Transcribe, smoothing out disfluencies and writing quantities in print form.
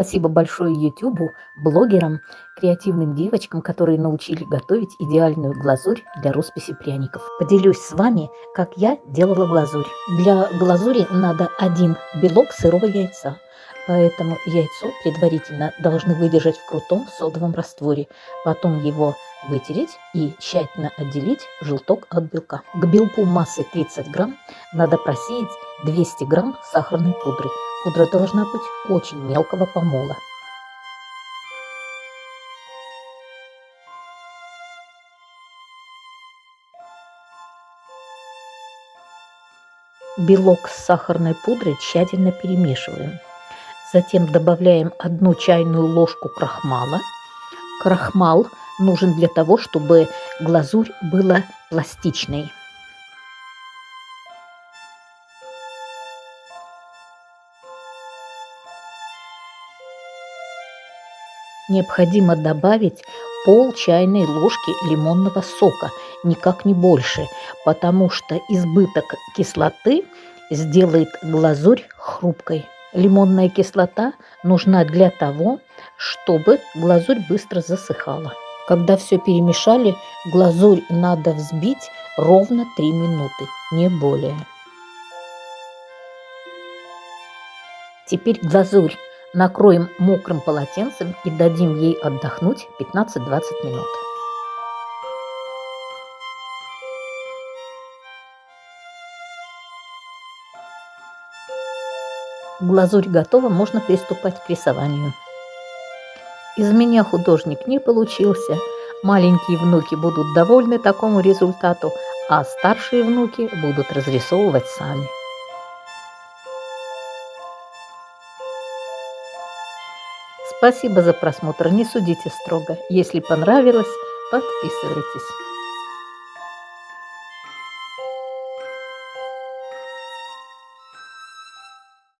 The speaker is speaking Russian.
Спасибо большое Ютубу, блогерам, креативным девочкам, которые научили готовить идеальную глазурь для росписи пряников. Поделюсь с вами, как я делала глазурь. Для глазури надо 1 белок сырого яйца, поэтому яйцо предварительно должны выдержать в крутом содовом растворе, потом его вытереть и тщательно отделить желток от белка. К белку массой 30 грамм надо просеять 200 грамм сахарной пудры. Пудра должна быть очень мелкого помола. Белок с сахарной пудрой тщательно перемешиваем. Затем добавляем 1 чайную ложку крахмала. Крахмал нужен для того, чтобы глазурь была пластичной. Необходимо добавить пол чайной ложки лимонного сока, никак не больше, потому что избыток кислоты сделает глазурь хрупкой. Лимонная кислота нужна для того, чтобы глазурь быстро засыхала. Когда все перемешали, глазурь надо взбить ровно 3 минуты, не более. Теперь глазурь накроем мокрым полотенцем и дадим ей отдохнуть 15-20 минут. Глазурь готова, можно приступать к рисованию. Из меня художник не получился. Маленькие внуки будут довольны такому результату, а старшие внуки будут разрисовывать сами. Спасибо за просмотр, не судите строго. Если понравилось, подписывайтесь.